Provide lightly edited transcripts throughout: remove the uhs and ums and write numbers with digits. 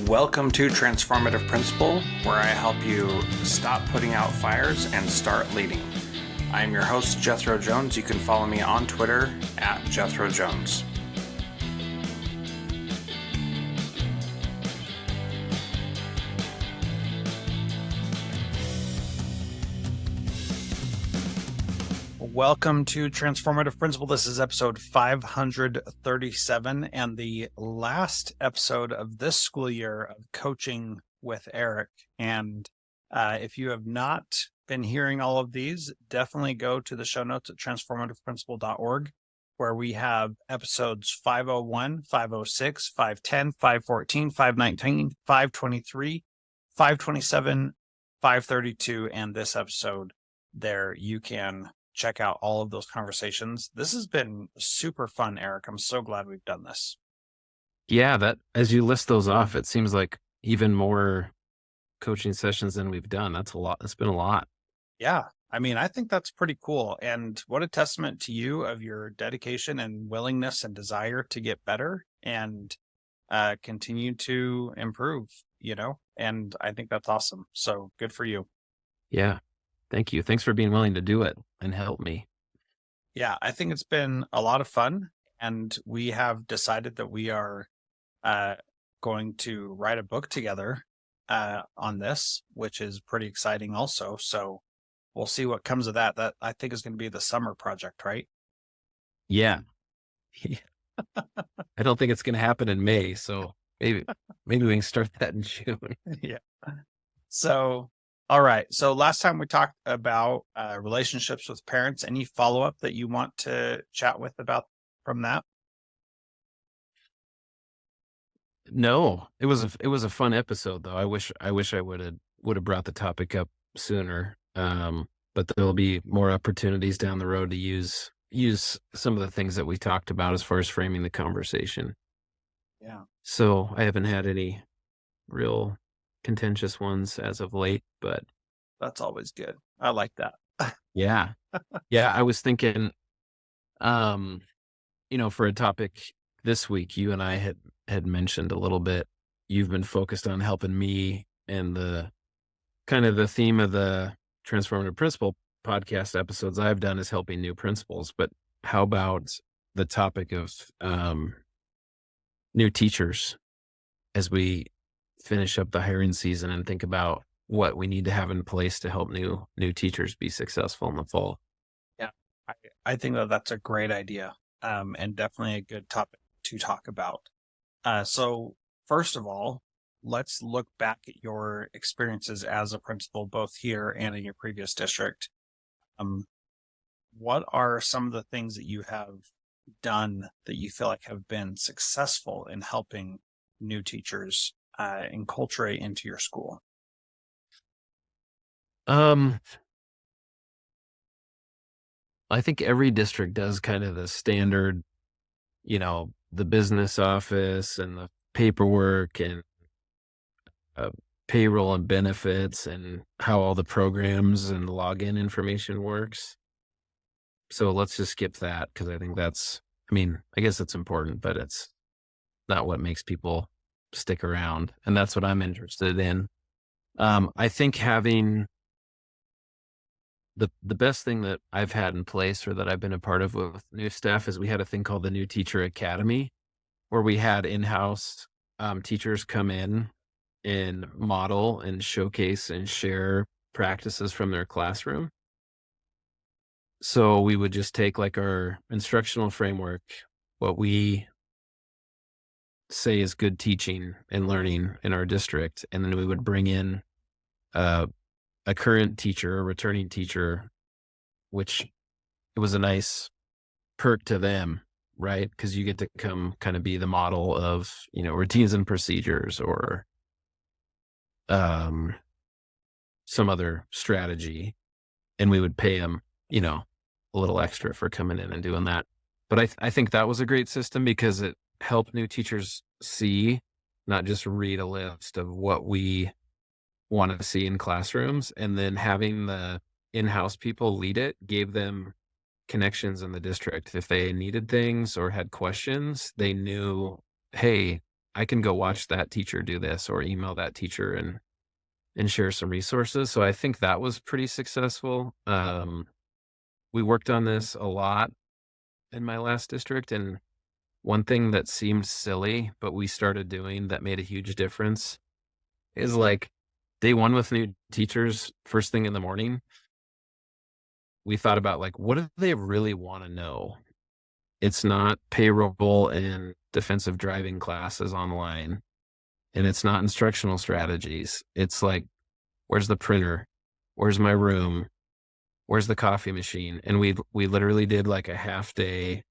Welcome to Transformative Principal, where I help you stop putting out fires and start leading. I am your host, Jethro Jones. You can follow me on Twitter at Jethro Jones. Welcome to Transformative Principal. This is episode 537 and the last episode of this school year of coaching with Eric. And if you have not been hearing all of these, definitely go to the show notes at transformativeprincipal.org, where we have episodes 501, 506, 510, 514, 519, 523, 527, 532, and this episode there. You can check out all of those conversations. This has been super fun, Eric. I'm so glad we've done this. Yeah, that as you list those off, it seems like even more coaching sessions than we've done. That's a lot. It's been a lot. Yeah. I mean, I think that's pretty cool. And what a testament to you of your dedication and willingness and desire to get better and continue to improve, and I think that's awesome. So good for you. Yeah. Thank you. Thanks for being willing to do it and help me. Yeah, I think it's been a lot of fun, and we have decided that we are going to write a book together on this, which is pretty exciting also. So we'll see what comes of that. That I think is going to be the summer project, right? Yeah. I don't think it's going to happen in May, so maybe we can start that in June. Yeah. So, all right. So last time we talked about relationships with parents. Any follow-up that you want to chat with about from that? No, it was a fun episode though. I wish I would have brought the topic up sooner. But there'll be more opportunities down the road to use some of the things that we talked about as far as framing the conversation. Yeah. So I haven't had any real contentious ones as of late, but that's always good. I like that. Yeah. I was thinking, for a topic this week, you and I had mentioned a little bit, you've been focused on helping me, and the kind of the theme of the Transformative Principal podcast episodes I've done is helping new principals. But how about the topic of new teachers as we finish up the hiring season and think about what we need to have in place to help new teachers be successful in the fall? Yeah, I think that's a great idea, and definitely a good topic to talk about. So first of all, let's look back at your experiences as a principal, both here and in your previous district. What are some of the things that you have done that you feel like have been successful in helping new teachers enculturate into your school? I think every district does kind of the standard, the business office and the paperwork and payroll and benefits and how all the programs and login information works. So let's just skip that, because I think I guess it's important, but it's not what makes people stick around. And that's what I'm interested in. I think having the best thing that I've had in place, or that I've been a part of with new staff, is we had a thing called the New Teacher Academy, where we had in-house teachers come in and model and showcase and share practices from their classroom. So we would just take like our instructional framework, what we say is good teaching and learning in our district, and then we would bring in a current teacher, a returning teacher, which it was a nice perk to them, right? Because you get to come kind of be the model of, routines and procedures, or some other strategy, and we would pay them, a little extra for coming in and doing that. But I think that was a great system, because it helped new teachers see, not just read a list of what we want to see in classrooms, and then having the in-house people lead it gave them connections in the district. If they needed things or had questions, they knew, hey, I can go watch that teacher do this or email that teacher and share some resources. So I think that was pretty successful. We worked on this a lot in my last district, and one thing that seemed silly, but we started doing that made a huge difference is like day one with new teachers, first thing in the morning, we thought about like, what do they really want to know? It's not payroll and defensive driving classes online, and it's not instructional strategies. It's like, where's the printer? Where's my room? Where's the coffee machine? And we literally did like a half day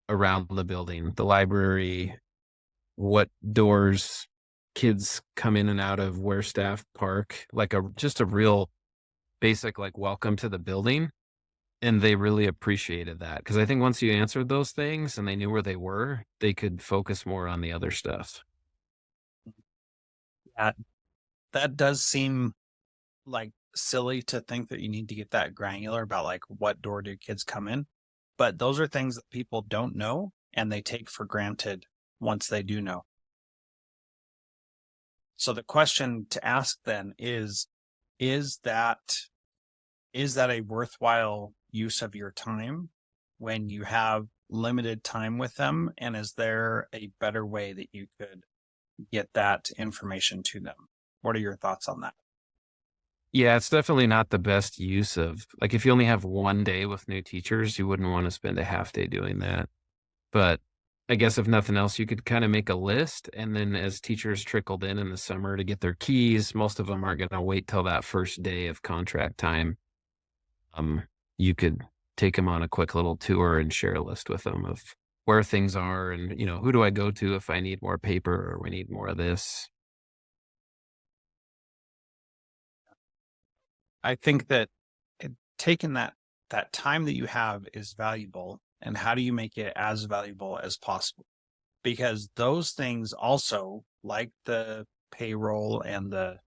around the building, the library, what doors kids come in and out of, where staff park, like just a real basic, like, welcome to the building. And they really appreciated that. Because I think once you answered those things and they knew where they were, they could focus more on the other stuff. That does seem like silly to think that you need to get that granular about like what door do kids come in. But those are things that people don't know and they take for granted once they do know. So the question to ask then is that a worthwhile use of your time when you have limited time with them? And is there a better way that you could get that information to them? What are your thoughts on that? Yeah, it's definitely not the best use of, like, if you only have one day with new teachers, you wouldn't want to spend a half day doing that. But I guess if nothing else, you could kind of make a list. And then as teachers trickled in the summer to get their keys, most of them aren't going to wait till that first day of contract time. You could take them on a quick little tour and share a list with them of where things are and, who do I go to if I need more paper or we need more of this. I think that taking that time that you have is valuable. And how do you make it as valuable as possible? Because those things also, like the payroll and the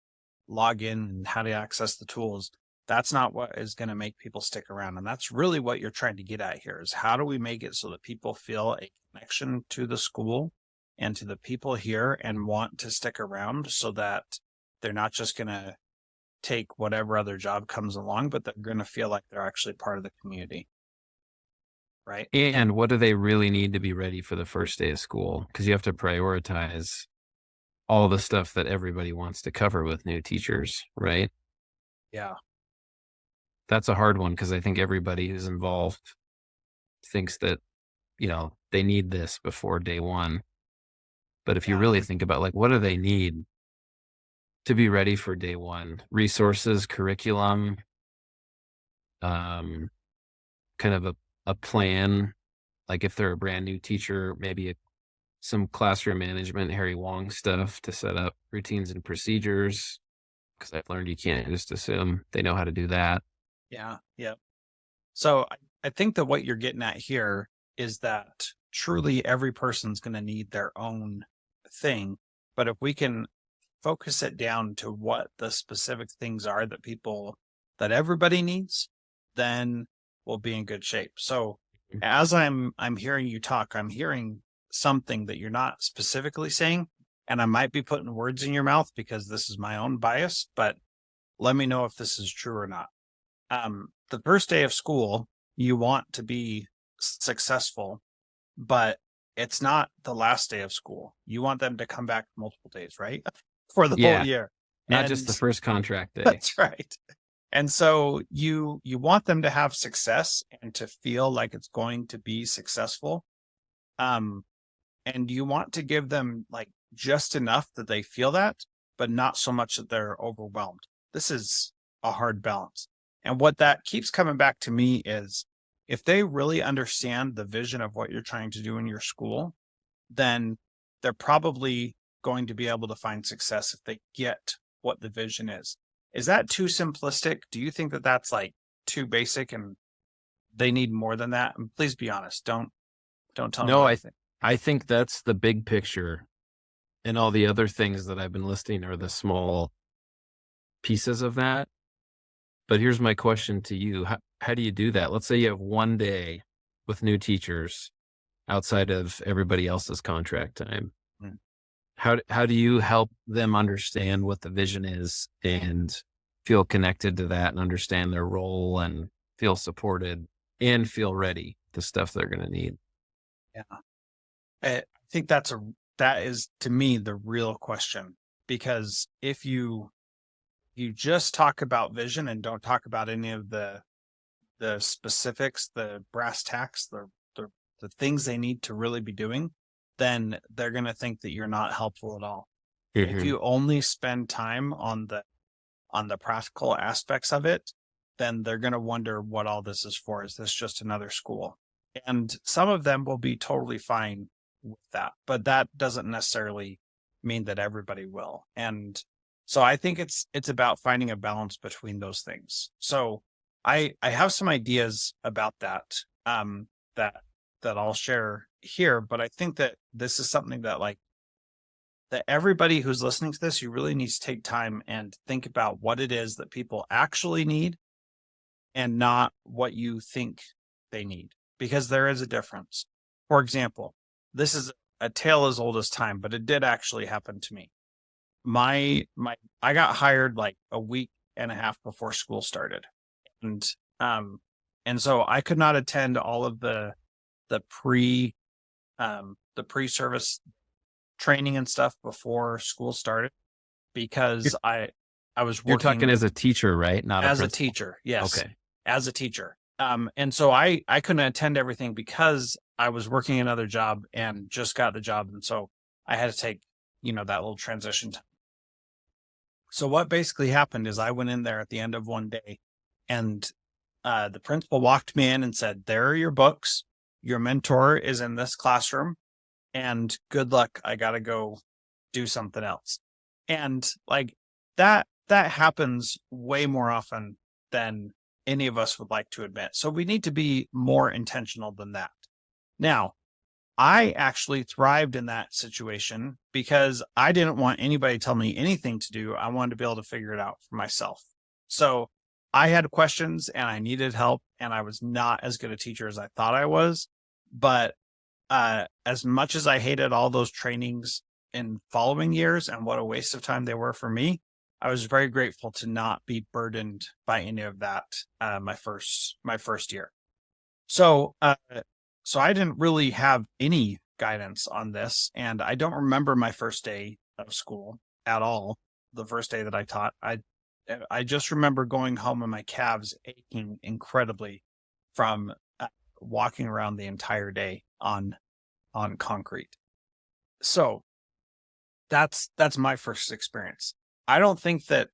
login and how to access the tools, that's not what is going to make people stick around. And that's really what you're trying to get at here is how do we make it so that people feel a connection to the school and to the people here and want to stick around so that they're not just going to take whatever other job comes along, but they're going to feel like they're actually part of the community. Right. And what do they really need to be ready for the first day of school? Because you have to prioritize all the stuff that everybody wants to cover with new teachers, right? Yeah. That's a hard one because I think everybody who's involved thinks that, they need this before day one. But if you really think about like, what do they need to be ready for day one? Resources, curriculum, kind of a plan. Like if they're a brand new teacher, maybe some classroom management, Harry Wong stuff to set up routines and procedures. Because I've learned you can't just assume they know how to do that. Yeah. Yep. So I think that what you're getting at here is that truly every person's going to need their own thing. But if we can focus it down to what the specific things are that everybody needs, then we'll be in good shape. So as I'm hearing you talk, I'm hearing something that you're not specifically saying, and I might be putting words in your mouth because this is my own bias, but let me know if this is true or not. The first day of school, you want to be successful, but it's not the last day of school. You want them to come back multiple days, right? For the whole year. Not just the first contract day. That's right. And so you want them to have success and to feel like it's going to be successful. And you want to give them like just enough that they feel that, but not so much that they're overwhelmed. This is a hard balance. And what that keeps coming back to me is if they really understand the vision of what you're trying to do in your school, then they're probably going to be able to find success if they get what the vision is. Is that too simplistic? Do you think that that's like too basic and they need more than that? And please be honest. Don't tell me. No, I think that's the big picture. And all the other things that I've been listing are the small pieces of that. But here's my question to you. How do you do that? Let's say you have one day with new teachers outside of everybody else's contract time. How do you help them understand what the vision is and feel connected to that and understand their role and feel supported and feel ready, the stuff they're going to need? Yeah. I think that is to me the real question, because if you just talk about vision and don't talk about any of the specifics, the brass tacks, the things they need to really be doing, then they're going to think that you're not helpful at all. If Mm-hmm. you only spend time on the practical aspects of it, then they're going to wonder what all this is for. Is this just another school? And some of them will be totally fine with that, but that doesn't necessarily mean that everybody will. And so I think it's about finding a balance between those things. So I have some ideas about that that that I'll share here, but I think that this is something that that everybody who's listening to this, you really need to take time and think about what it is that people actually need and not what you think they need, because there is a difference. For example, this is a tale as old as time, but it did actually happen to me. I got hired like a week and a half before school started. And um and so I could not attend all of the pre the pre-service training and stuff before school started, You're, because I was you're talking working as a teacher, right? Not a as a principal. teacher. Yes, Okay. as a teacher. And so I couldn't attend everything because I was working another job and just got the job, and so I had to take that little transition time. So what basically happened is I went in there at the end of one day, and the principal walked me in and said, "There are your books. Your mentor is in this classroom, and good luck. I got to go do something else." And like that happens way more often than any of us would like to admit. So we need to be more intentional than that. Now, I actually thrived in that situation because I didn't want anybody to tell me anything to do. I wanted to be able to figure it out for myself. So I had questions and I needed help, and I was not as good a teacher as I thought I was. But as much as I hated all those trainings in following years and what a waste of time they were for me, I was very grateful to not be burdened by any of that my first year. So so I didn't really have any guidance on this, and I don't remember my first day of school at all. The first day that I taught, I just remember going home and my calves aching incredibly from walking around the entire day on concrete. So that's my first experience. I don't think that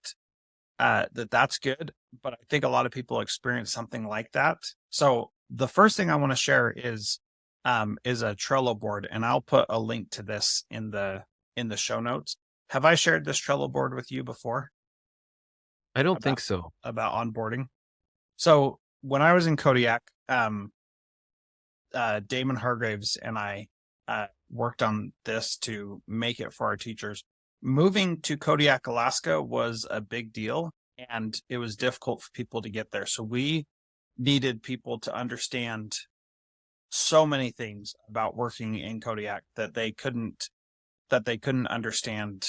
that's good, but I think a lot of people experience something like that. So the first thing I want to share is a Trello board, and I'll put a link to this in the show notes. Have I shared this Trello board with you before I don't about think so. onboarding? So when I was in Kodiak, Damon Hargraves and I worked on this to make it for our teachers. Moving to Kodiak, Alaska was a big deal, and it was difficult for people to get there. So we needed people to understand so many things about working in Kodiak that they couldn't understand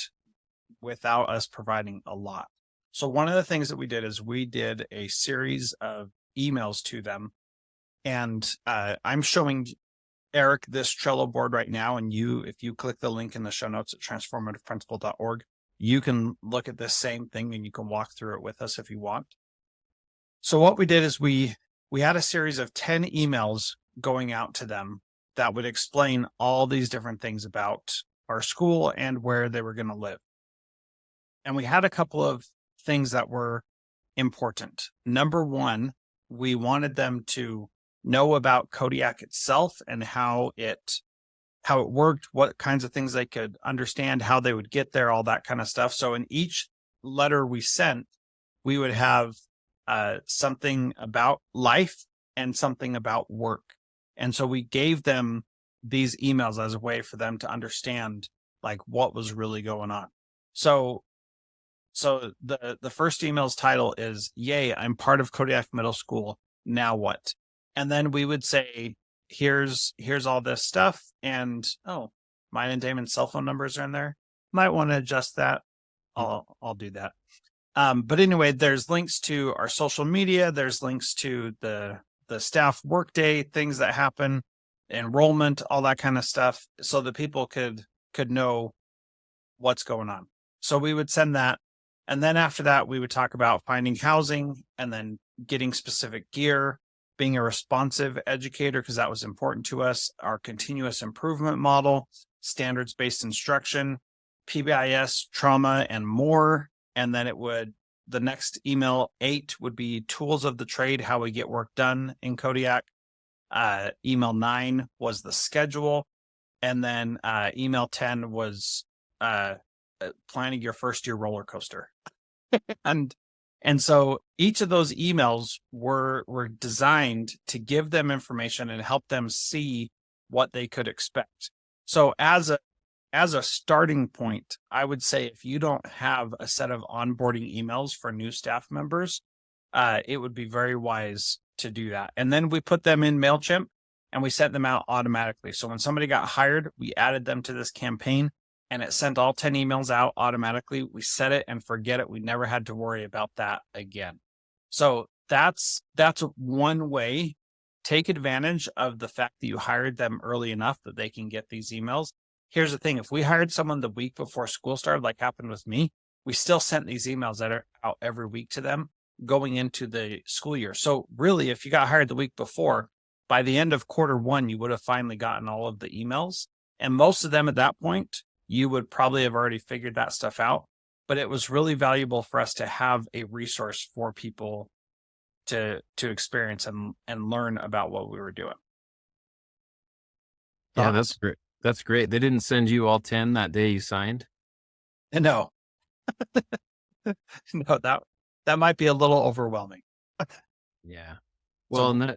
without us providing a lot. So one of the things that we did is we did a series of emails to them, and I'm showing Eric this Trello board right now, and if you click the link in the show notes at transformativeprincipal.org, you can look at this same thing and you can walk through it with us if you want. So what we did is we had a series of 10 emails going out to them that would explain all these different things about our school and where they were going to live. And we had a couple of things that were important. Number one, we wanted them to know about Kodiak itself and how it worked, what kinds of things they could understand, how they would get there, all that kind of stuff. So in each letter we sent, we would have something about life and something about work. And so we gave them these emails as a way for them to understand like what was really going on. So the first email's title is, "Yay, I'm part of Kodiak Middle School. Now what?" And then we would say, here's all this stuff. And oh, mine and Damon's cell phone numbers are in there. might want to adjust that. I'll do that. But anyway, there's links to our social media. There's links to the staff workday, things that happen, enrollment, all that kind of stuff, so that people could know what's going on. So we would send that. And then after that, we would talk about finding housing and then getting specific gear, being a responsive educator, because that was important to us, our continuous improvement model, standards-based instruction, PBIS, trauma, and more. And then the next email 8 would be tools of the trade, how we get work done in Kodiak. Email 9 was the schedule. And then email 10 was planning your first year roller coaster. And so each of those emails were designed to give them information and help them see what they could expect. So as a starting point, I would say if you don't have a set of onboarding emails for new staff members, it would be very wise to do that. And then we put them in MailChimp and we sent them out automatically. So when somebody got hired, we added them to this campaign and it sent all 10 emails out automatically. We set it and forget it. We never had to worry about that again. So that's one way. Take advantage of the fact that you hired them early enough that they can get these emails. Here's the thing. If we hired someone the week before school started, like happened with me, we still sent these emails that are out every week to them going into the school year. So really, if you got hired the week before, by the end of Q1, you would have finally gotten all of the emails. And most of them at that point, you would probably have already figured that stuff out. But it was really valuable for us to have a resource for people to experience and learn about what we were doing. Yeah, that's great. That's great. They didn't send you all 10 that day you signed? No. No, that might be a little overwhelming. Yeah. Well, and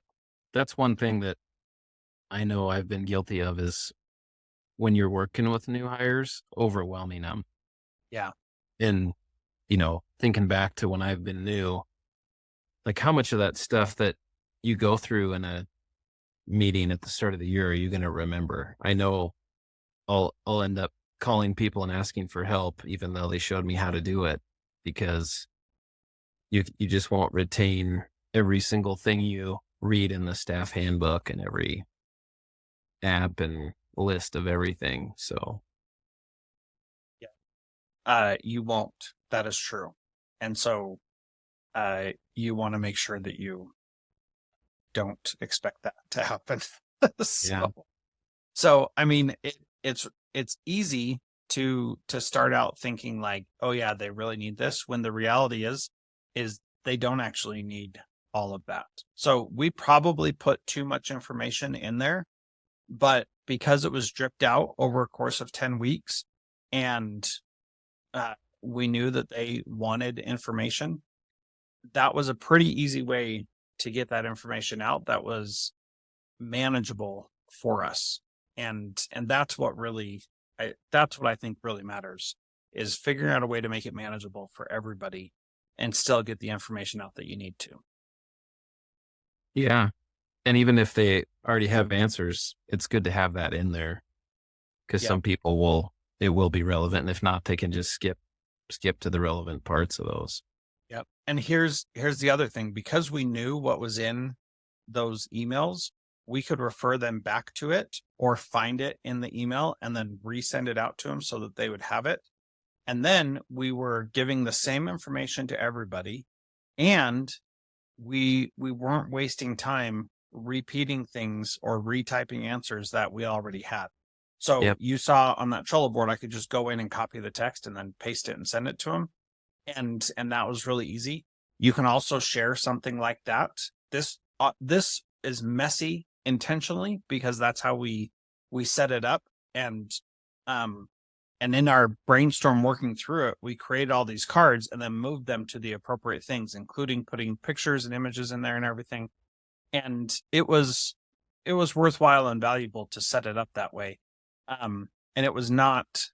that's one thing that I know I've been guilty of is when you're working with new hires, overwhelming them. Yeah. And, thinking back to when I've been new, like how much of that stuff that you go through in a meeting at the start of the year are you going to remember? I know I'll end up calling people and asking for help, even though they showed me how to do it, because you just won't retain every single thing you read in the staff handbook and every app and list of everything. So you won't. That is true. And so you want to make sure that you don't expect that to happen. So I mean, it's easy to start out thinking like, oh yeah, they really need this, when the reality is they don't actually need all of that. So we probably put too much information in there, but because it was dripped out over a course of 10 weeks and we knew that they wanted information, that was a pretty easy way to get that information out that was manageable for us. And that's what I think really matters, is figuring out a way to make it manageable for everybody and still get the information out that you need to. Yeah. And even if they already have answers, it's good to have that in there, because some people it will be relevant. And if not, they can just skip to the relevant parts of those. Yep. And here's the other thing, because we knew what was in those emails, we could refer them back to it or find it in the email and then resend it out to them so that they would have it. And then we were giving the same information to everybody, and we weren't wasting time repeating things or retyping answers that we already had. So you saw on that Trello board, I could just go in and copy the text and then paste it and send it to them. And that was really easy. You can also share something like that. This is messy intentionally because that's how we set it up. And in our brainstorm working through it, we created all these cards and then moved them to the appropriate things, including putting pictures and images in there and everything. And it was worthwhile and valuable to set it up that way. And it was not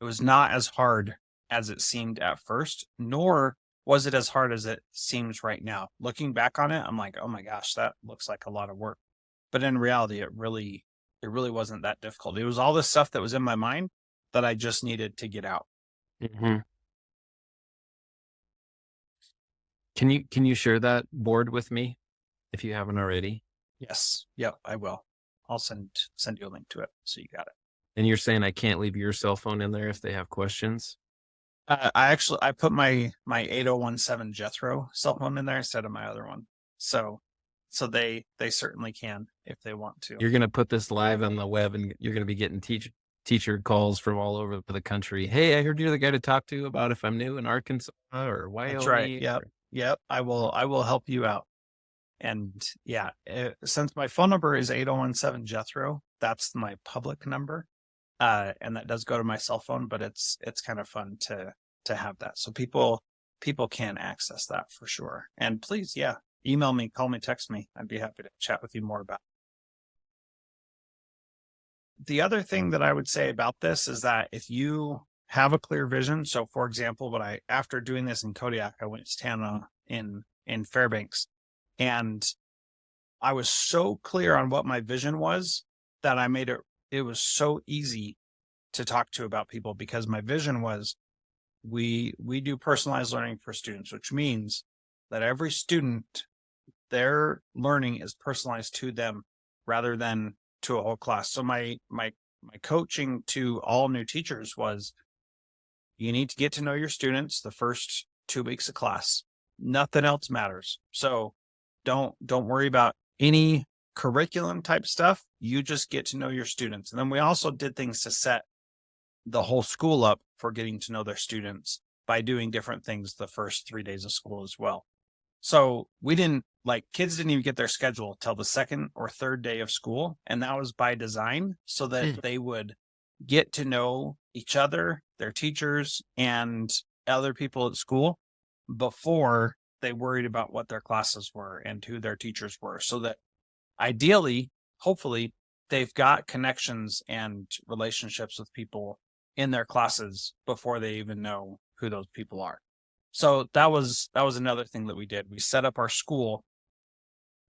as hard as it seemed at first, nor was it as hard as it seems right now. Looking back on it, I'm like, oh my gosh, that looks like a lot of work. But in reality, it really wasn't that difficult. It was all this stuff that was in my mind, that I just needed to get out. Mm-hmm. Can you share that board with me if you haven't already? Yes. Yep, I will. I'll send you a link to it so you got it. And you're saying I can't leave your cell phone in there if they have questions? I put my 8017 Jethro cell phone in there instead of my other one. So they certainly can if they want to. You're going to put this live on the web, and you're going to be getting teacher calls from all over the country. Hey, I heard you're the guy to talk to about if I'm new in Arkansas or Wyoming. That's right. Yep. I will help you out. And yeah, since my phone number is 8017 Jethro, that's my public number. And that does go to my cell phone, but it's kind of fun to have that. So people can access that for sure. And please, yeah, email me, call me, text me. I'd be happy to chat with you more about it. The other thing that I would say about this is that if you have a clear vision, so for example, after doing this in Kodiak, I went to Tana in Fairbanks, and I was so clear on what my vision was that I made it was so easy to talk to about people, because my vision was we do personalized learning for students, which means that every student, their learning is personalized to them rather than to a whole class. So my coaching to all new teachers was, you need to get to know your students the first 2 weeks of class. Nothing else matters. So don't worry about any curriculum type stuff. You just get to know your students. And then we also did things to set the whole school up for getting to know their students by doing different things the first 3 days of school as well. So kids didn't even get their schedule till the second or third day of school. And that was by design so that they would get to know each other, their teachers, and other people at school before they worried about what their classes were and who their teachers were, so that ideally, hopefully, they've got connections and relationships with people in their classes before they even know who those people are. So that was another thing that we did. We set up our school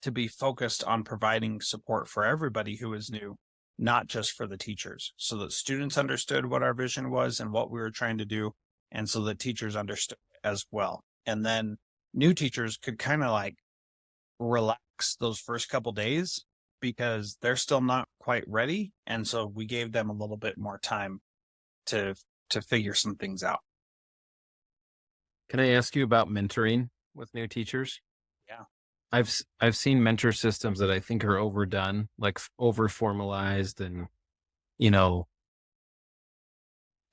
to be focused on providing support for everybody who is new, not just for the teachers, so that students understood what our vision was and what we were trying to do, and so that teachers understood as well. And then new teachers could kind of relax those first couple days because they're still not quite ready. And so we gave them a little bit more time to figure some things out. Can I ask you about mentoring with new teachers? Yeah. I've seen mentor systems that I think are overdone, like over formalized, and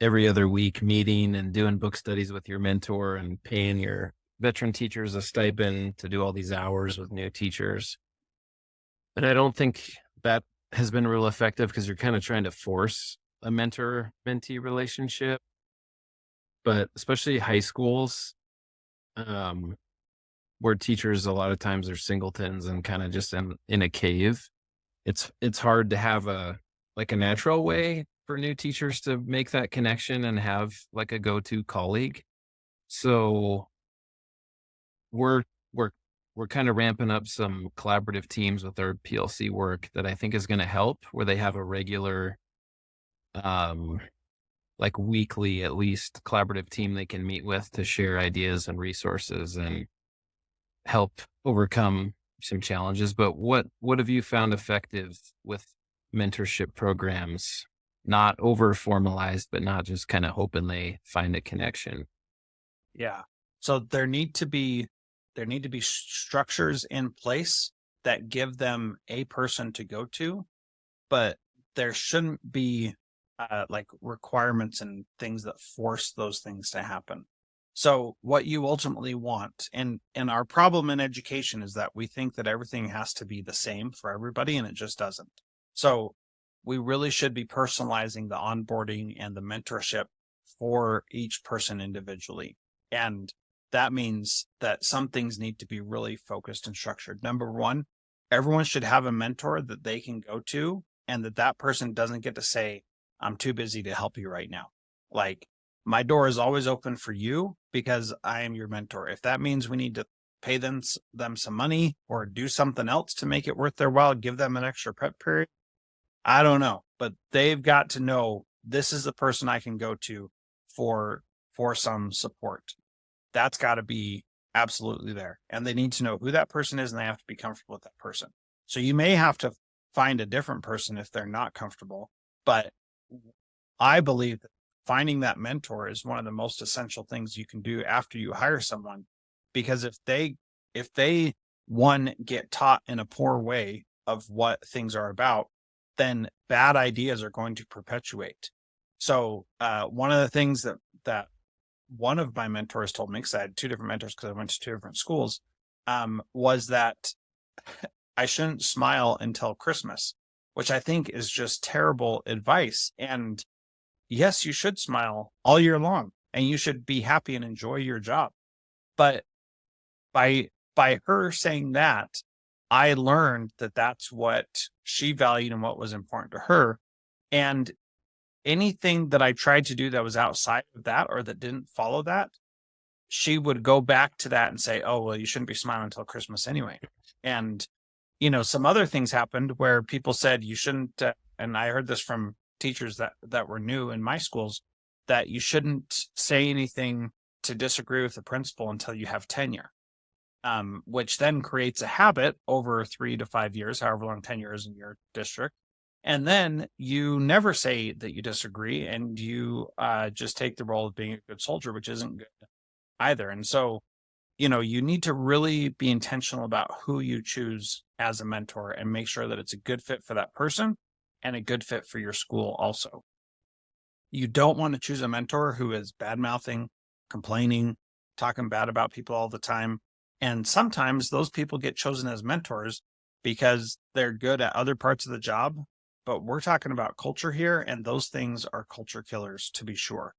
every other week meeting and doing book studies with your mentor and paying your veteran teachers a stipend to do all these hours with new teachers. And I don't think that has been real effective, because you're kind of trying to force a mentor-mentee relationship. But especially high schools, where teachers a lot of times are singletons and kind of just in a cave, it's hard to have a natural way for new teachers to make that connection and have a go-to colleague. So we're kind of ramping up some collaborative teams with our PLC work that I think is going to help, where they have a regular, weekly, at least, collaborative team they can meet with to share ideas and resources and help overcome some challenges. But what have you found effective with mentorship programs, not over formalized, but not just kind of hoping they find a connection? Yeah. So there need to be structures in place that give them a person to go to, but there shouldn't be requirements and things that force those things to happen. So what you ultimately want, and our problem in education is that we think that everything has to be the same for everybody, and it just doesn't. So we really should be personalizing the onboarding and the mentorship for each person individually. And that means that some things need to be really focused and structured. Number one, everyone should have a mentor that they can go to, and that person doesn't get to say, I'm too busy to help you right now. My door is always open for you because I am your mentor. If that means we need to pay them some money or do something else to make it worth their while, give them an extra prep period, I don't know, but they've got to know this is the person I can go to for some support. That's got to be absolutely there. And they need to know who that person is, and they have to be comfortable with that person. So you may have to find a different person if they're not comfortable, but I believe that finding that mentor is one of the most essential things you can do after you hire someone, because if they one get taught in a poor way of what things are about, then bad ideas are going to perpetuate. So one of the things that one of my mentors told me, because I had two different mentors because I went to two different schools, was that I shouldn't smile until Christmas, which I think is just terrible advice. And yes, you should smile all year long, and you should be happy and enjoy your job. But by her saying that, I learned that that's what she valued and what was important to her. And anything that I tried to do that was outside of that or that didn't follow that, she would go back to that and say, oh, well, you shouldn't be smiling until Christmas anyway. And, some other things happened where people said you shouldn't, and I heard this from teachers that were new in my schools, that you shouldn't say anything to disagree with the principal until you have tenure, which then creates a habit over 3 to 5 years, however long tenure is in your district. And then you never say that you disagree, and you just take the role of being a good soldier, which isn't good either. And so, you need to really be intentional about who you choose as a mentor and make sure that it's a good fit for that person and a good fit for your school also. You don't want to choose a mentor who is bad-mouthing, complaining, talking bad about people all the time. And sometimes those people get chosen as mentors because they're good at other parts of the job. But we're talking about culture here, and those things are culture killers, to be sure.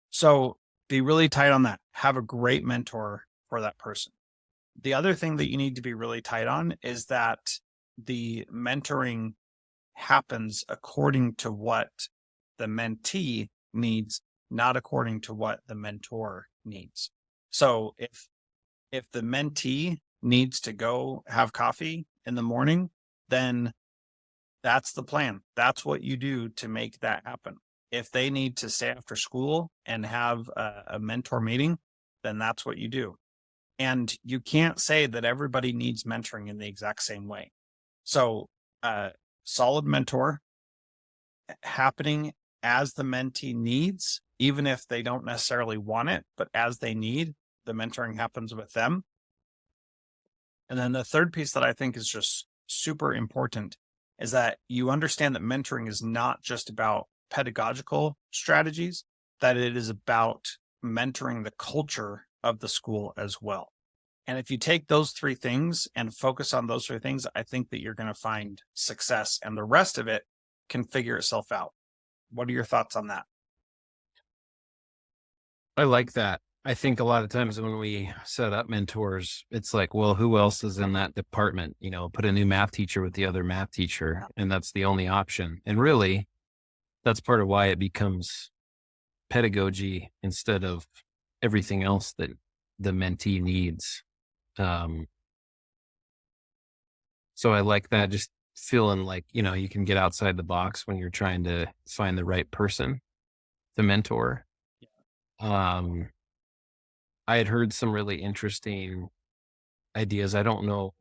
So be really tight on that. Have a great mentor for that person. The other thing that you need to be really tight on is that the mentoring happens according to what the mentee needs, not according to what the mentor needs. So if the mentee needs to go have coffee in the morning, then that's the plan. That's what you do to make that happen. If they need to stay after school and have a mentor meeting, then that's what you do. And you can't say that everybody needs mentoring in the exact same way. So solid mentor happening as the mentee needs, even if they don't necessarily want it, but as they need, the mentoring happens with them. And then the third piece that I think is just super important is that you understand that mentoring is not just about pedagogical strategies, that it is about mentoring the culture of the school as well. And if you take those three things and focus on those three things, I think that you're going to find success, and the rest of it can figure itself out. What are your thoughts on that? I like that. I think a lot of times when we set up mentors, it's like, well, who else is in that department? Put a new math teacher with the other math teacher, and that's the only option. And really, that's part of why it becomes pedagogy instead of everything else that the mentee needs. So I like that, just feeling like, you can get outside the box when you're trying to find the right person to mentor. I had heard some really interesting ideas. I don't know.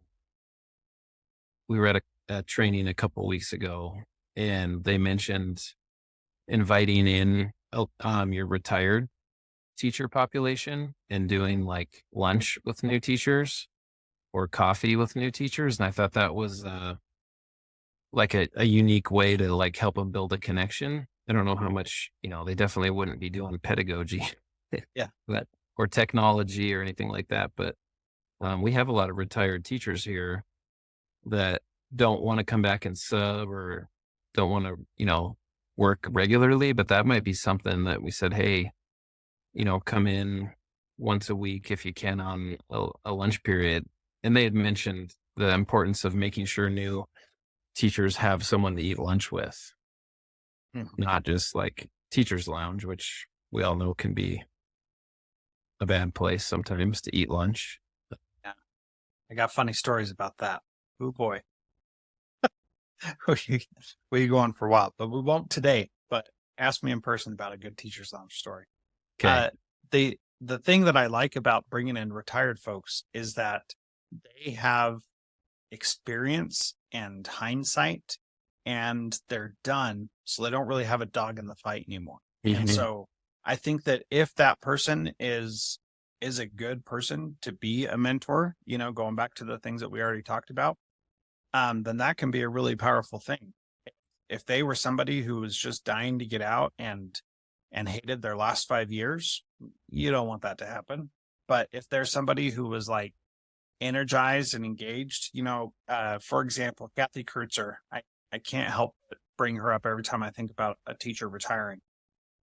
We were at a training a couple weeks ago, and they mentioned inviting in your retired teacher population and doing like lunch with new teachers or coffee with new teachers. And I thought that was like a unique way to like help them build a connection. I don't know how much, they definitely wouldn't be doing pedagogy Yeah. or technology or anything like that. But we have a lot of retired teachers here that don't want to come back and sub or don't want to, work regularly. But that might be something that we said, hey, come in once a week if you can on a lunch period. And they had mentioned the importance of making sure new teachers have someone to eat lunch with, not just like teacher's lounge, which we all know can be a bad place sometimes to eat lunch. Yeah. I got funny stories about that. Oh boy. We go on for a while, but we won't today. But Ask me in person about a good teacher's lounge story. Okay. The thing that I like about bringing in retired folks is that they have experience and hindsight, and they're done, so they don't really have a dog in the fight anymore. And so I think that if that person is a good person to be a mentor, going back to the things that we already talked about, then that can be a really powerful thing. If they were somebody who was just dying to get out and hated their last 5 years, you don't want that to happen. But if there's somebody who was like energized and engaged, for example, Kathy Kreutzer, I can't help but bring her up every time I think about a teacher retiring.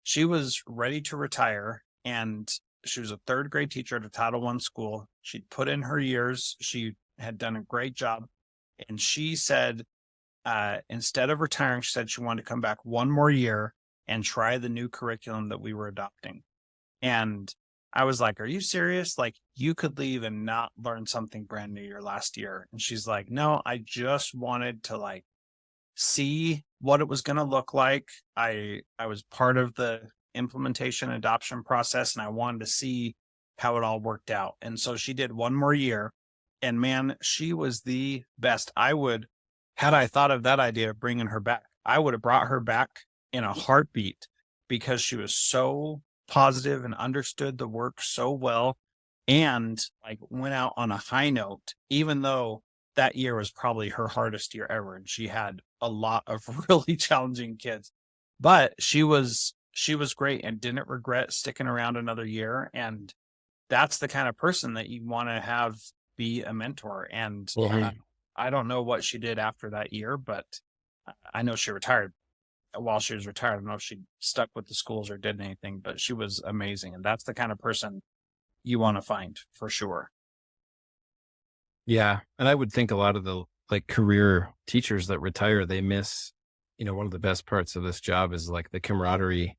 She was ready to retire, and she was a third grade teacher at a Title I school. She'd put in her years. She had done a great job. And she said, instead of retiring, she said she wanted to come back one more year and try the new curriculum that we were adopting. And I was like, are you serious? Like, you could leave and not learn something brand new your last year. And she's like, no, I just wanted to like see what it was going to look like. I was part of the implementation adoption process, and I wanted to see how it all worked out. And so she did one more year, and man, she was the best. Had I thought of that idea of bringing her back, I would have brought her back in a heartbeat, because she was so positive and understood the work so well, and like went out on a high note, even though that year was probably her hardest year ever. And she had a lot of really challenging kids, but she was great and didn't regret sticking around another year. And that's the kind of person that you want to have be a mentor. And I don't know what she did after that year, but I know she retired. While she was retired, I don't know if she stuck with the schools or did anything, but she was amazing. And that's the kind of person you want to find for sure. Yeah. And I would think a lot of the like career teachers that retire, they miss, one of the best parts of this job is like the camaraderie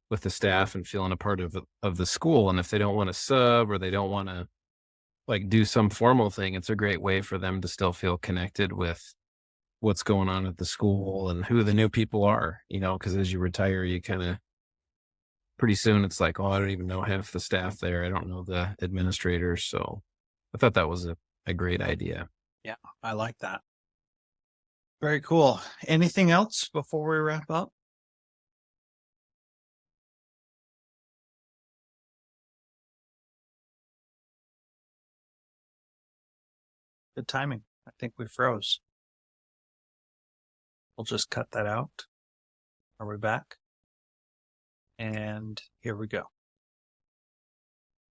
with the staff and feeling a part of the school. And if they don't want to sub, or they don't want to like do some formal thing, it's a great way for them to still feel connected with what's going on at the school and who the new people are, because as you retire, you kind of pretty soon it's like, oh, I don't even know half the staff there. I don't know the administrators. So I thought that was a great idea. Yeah, I like that. Very cool. Anything else before we wrap up? Good timing. I think we froze. We'll just cut that out. Are we back? And here we go.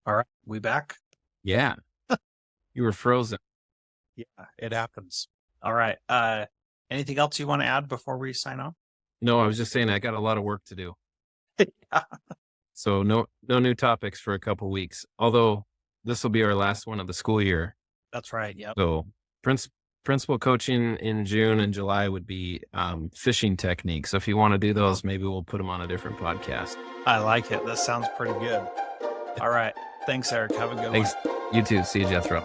All right, we back? Yeah. You were frozen. Yeah, it happens. All right. Anything else you want to add before we sign off? No, I was just saying I got a lot of work to do. Yeah. So no new topics for a couple weeks, although this will be our last one of the school year. That's right. Yep. So principal coaching in June and July would be fishing techniques. So if you want to do those, maybe we'll put them on a different podcast. I like it. That sounds pretty good. All right. Thanks, Eric. Have a good one. Thanks. You too. See you, Jethro.